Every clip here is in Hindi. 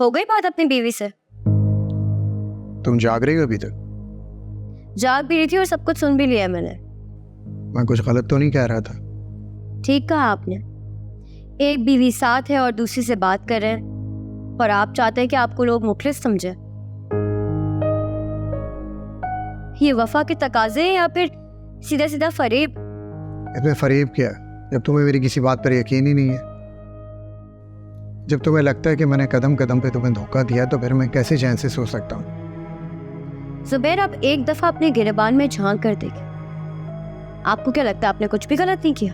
हो गई बात अपनी बीवी से? तुम जाग रही हो अभी तक? जाग भी रही थी और सब कुछ सुन भी लिया मैंने। मैं कुछ गलत तो नहीं कह रहा था? ठीक कहा आपने। एक बीवी साथ है और दूसरी से बात कर रहे हैं, और आप चाहते हैं कि आपको लोग मुखलिस समझे। ये वफा के तकाजे हैं या फिर सीधा सीधा फरेब? इसमें फरेब क्या, जब तुम्हें मेरी किसी बात पर यकीन ही नहीं है। जब तुम्हें लगता है कि मैंने कदम कदम पे तुम्हें धोखा दिया तो फिर मैं कैसे चैन से सो सकता हूँ? जुबैर, आप एक दफा अपने गिरबान में झांक कर देखें। आपको क्या लगता है आपने कुछ भी गलत नहीं किया?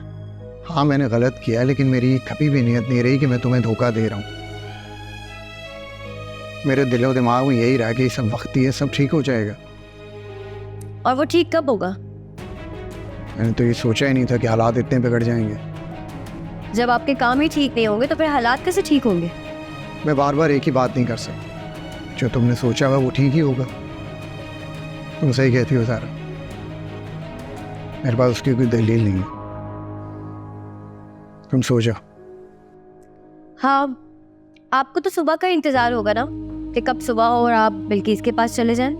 हाँ, मैंने गलत किया, लेकिन मेरी कभी भी नीयत नहीं रही कि मैं तुम्हें धोखा दे रहा हूँ। मेरे दिलो दिमाग में यही रहा कि सब वक्त ही है, सब ठीक हो जाएगा। और वो ठीक कब होगा? मैंने तो ये सोचा ही नहीं था कि हालात इतने बिगड़ जाएंगे। जब आपके काम ही ठीक नहीं होंगे तो फिर हालात कैसे ठीक होंगे? मैं बार बार एक ही बात नहीं कर सकता। जो तुमने सोचा हुआ वो ठीक ही होगा। तुम सही कहती हो सारा, मेरे पास उसकी कोई दलील नहीं है। तुम सो जाओ। हाँ, आपको तो सुबह का इंतजार होगा ना कि कब सुबह हो और आप बिल्किस के पास चले जाएं।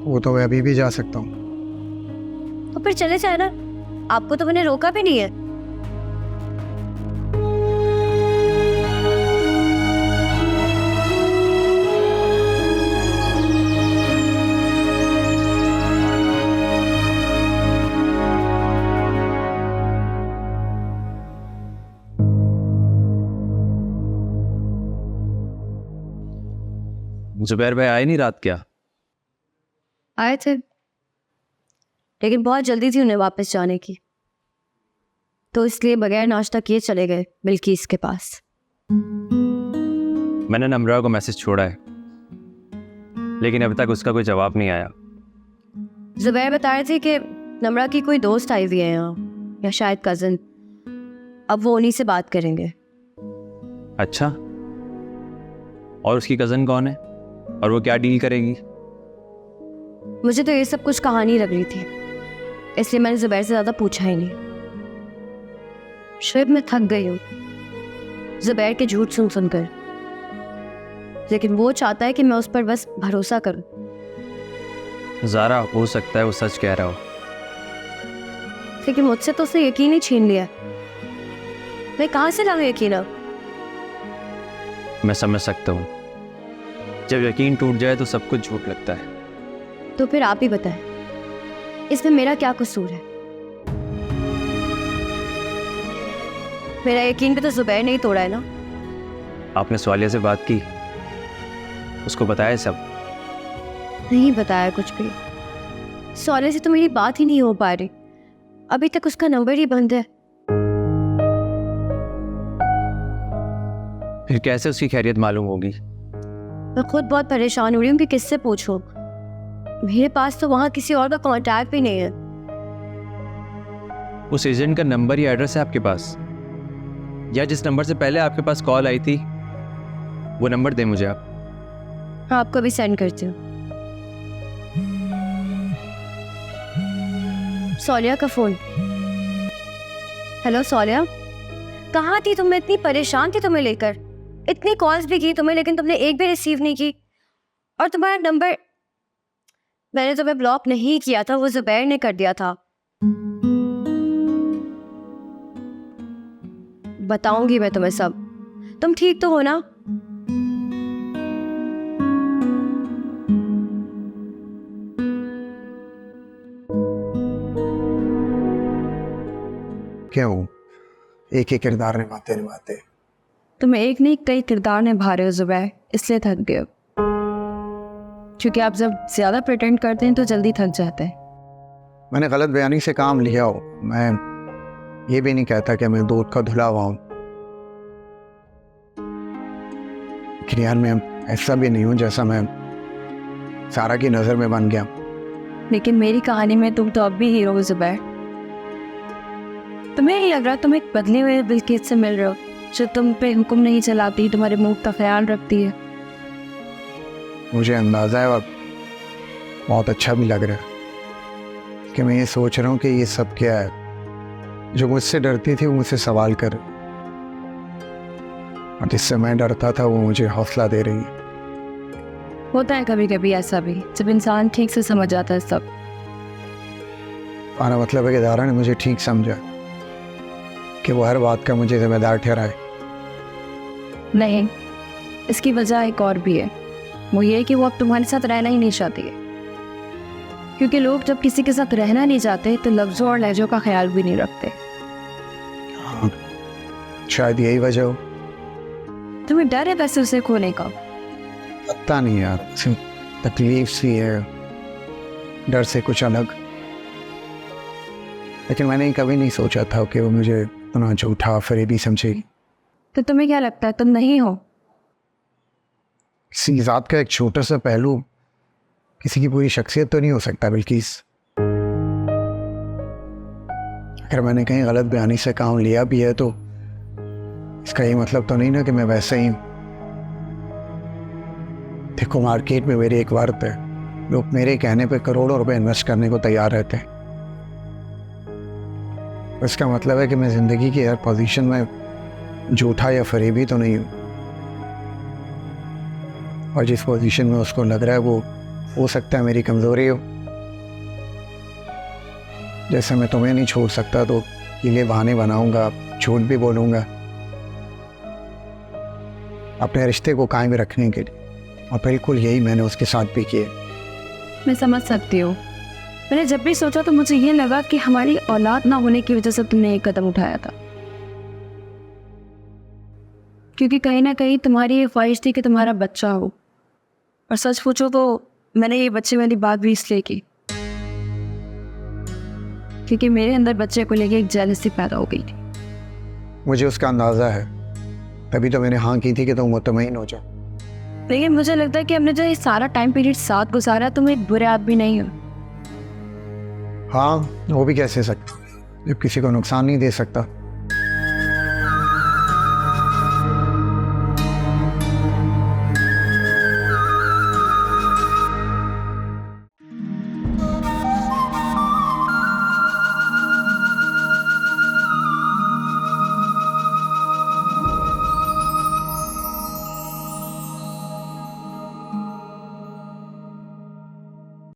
वो तो मैं अभी भी जा सकता हूँ। तो फिर चले जाए ना, आपको तो मैंने रोका भी नहीं है। जुबैर भाई आए नहीं रात क्या? आए थे, लेकिन बहुत जल्दी थी उन्हें वापस जाने की, तो इसलिए बगैर नाश्ता किए चले गए बिल्किस के पास। मैंने नम्रा को मैसेज छोड़ा है, लेकिन अभी तक उसका कोई जवाब नहीं आया। जुबैर बता रहे थे कि नम्रा की कोई दोस्त आई हुई है यहाँ, या शायद कज़न। अब वो उन्हीं से बात करेंगे। अच्छा, और उसकी कज़न कौन है और वो क्या डील करेगी? मुझे तो ये सब कुछ कहानी लग रही थी, इसलिए मैंने जुबैर से ज़्यादा पूछा ही नहीं। शायद मैं थक गई हूँ जुबैर के झूठ सुन सुनकर, लेकिन वो चाहता है कि मैं उस पर बस भरोसा करूँ। ज़ारा, हो सकता है वो सच कह रहा हो, लेकिन मुझसे तो उसने यकीन ही छीन लिया। मैं कहाँ से लाऊं यकीन अब? मैं समझ सकता हूँ। जब यकीन टूट जाए तो सब कुछ झूठ लगता है। तो फिर आप ही बताएं, इसमें मेरा क्या कसूर है? मेरा यकीन भी तो जुबैर ने ही तोड़ा है ना। आपने स्वालिया से बात की? उसको बताया सब? नहीं बताया कुछ भी। सोले से तो मेरी बात ही नहीं हो पा रही, अभी तक उसका नंबर ही बंद है। फिर कैसे उसकी खैरियत मालूम होगी? मैं खुद बहुत परेशान हो रही हूँ कि किससे पूछूं। मेरे पास तो वहां किसी और का कांटेक्ट भी नहीं है। उस एजेंट का नंबर या एड्रेस है आपके पास? या जिस नंबर से पहले आपके पास कॉल आई थी वो नंबर दे मुझे आप। हाँ, आपको भी सेंड करती हूँ। सोलिया का फोन। हेलो सोलिया, कहाँ थी तुम? मैं इतनी परेशान थी तुम्हें लेकर, इतनी कॉल्स भी की तुम्हें, लेकिन तुमने एक भी रिसीव नहीं की। और तुम्हारा नंबर मैंने तुम्हें ब्लॉक नहीं किया था, वो जुबैर ने कर दिया था। बताऊंगी मैं तुम्हें सब। तुम ठीक तो हो ना? क्यों एक ही किरदार निभाते निभाते? तुम एक नहीं कई किरदार निभा रहे हो जुबैर, इसलिए थक गए हो। क्योंकि आप जब ज्यादा प्रिटेंड करते हैं तो जल्दी थक जाते हैं। मैंने गलत बयानी से काम लिया हो। मैं ये भी नहीं कहता कि मैं दूध का धुला हुआ हूँ, लेकिन यार मैं ऐसा भी नहीं हूँ जैसा मैं सारा की नज़र में बन गया। लेकिन मेरी कहानी में तुम तो अब भी हीरो हो जुबैर। तुम्हें नहीं लग रहा तुम एक बदले हुए बिल्किस से मिल रहे हो, जो तुम पे हुक्म नहीं चलाती, तुम्हारे मुंह का ख्याल रखती है। मुझे अंदाज़ा है और बहुत अच्छा भी लग रहा है कि मैं ये सोच रहा हूँ कि ये सब क्या है। जो मुझसे डरती थी वो मुझसे सवाल कर। और जिससे मैं डरता था वो मुझे हौसला दे रही है। होता है कभी कभी ऐसा भी, जब इंसान ठीक से समझ जाता है सब। आना मतलब है कि दारा ने मुझे ठीक समझा कि वो हर बात का मुझे जिम्मेदार ठहराए। नहीं, इसकी वजह एक और भी है। वो ये है कि वो अब तुम्हारे साथ रहना ही नहीं चाहती है। क्योंकि लोग जब किसी के साथ रहना नहीं चाहते तो लफ्ज़ों और लहजों का ख्याल भी नहीं रखते। हाँ, शायद यही वजह हो। तुम्हें डर है वैसे उसे खोने का? पता नहीं यार, सिर्फ तकलीफ सी है, डर से कुछ अलग। लेकिन मैंने कभी नहीं सोचा था कि वो मुझे इतना झूठा फरेबी समझेगी। तो तुम्हें क्या लगता है तुम नहीं हो? किसी ज़ात का एक छोटा सा पहलू किसी की पूरी शख्सियत तो नहीं हो सकता। बल्कि अगर मैंने कहीं गलत बयानी से काम लिया भी है तो इसका ये मतलब तो नहीं ना कि मैं वैसे ही। देखो, मार्केट में मेरी एक वर्थ है, लोग मेरे कहने पे करोड़ों रुपए इन्वेस्ट करने को तैयार रहते हैं। इसका मतलब है कि मैं जिंदगी की हर पोजीशन में झूठा या फरेबी तो नहीं हूँ। और जिस पोजीशन में उसको लग रहा है वो हो सकता है मेरी कमजोरी हो। जैसे मैं तुम्हें नहीं छोड़ सकता तो हीले बहाने बनाऊंगा, झूठ भी बोलूंगा अपने रिश्ते को कायम रखने के लिए। और बिल्कुल यही मैंने उसके साथ भी किया। मैं समझ सकती हूँ। मैंने जब भी सोचा तो मुझे ये लगा कि हमारी औलाद ना होने की वजह से तुमने एक कदम उठाया था। क्योंकि कहीं ना कहीं तुम्हारी ये ख्वाहिश थी कि तुम्हारा बच्चा हो। और सच पूछो तो मैंने ये बच्चे वाली बात भी इसलिए की क्योंकि मेरे अंदर बच्चे को लेके एक जेलसी पैदा हो गई थी। मुझे उसका अंदाज़ा है, तभी तो मैंने हाँ की थी कि तुम मुतमईन हो जाओ। लेकिन मुझे लगता है कि हमने जो ये सारा टाइम पीरियड साथ गुजारा तुम एक बुरे आदमी नहीं हो। हाँ, वो भी कैसे सकता जब किसी को नुकसान नहीं दे सकता।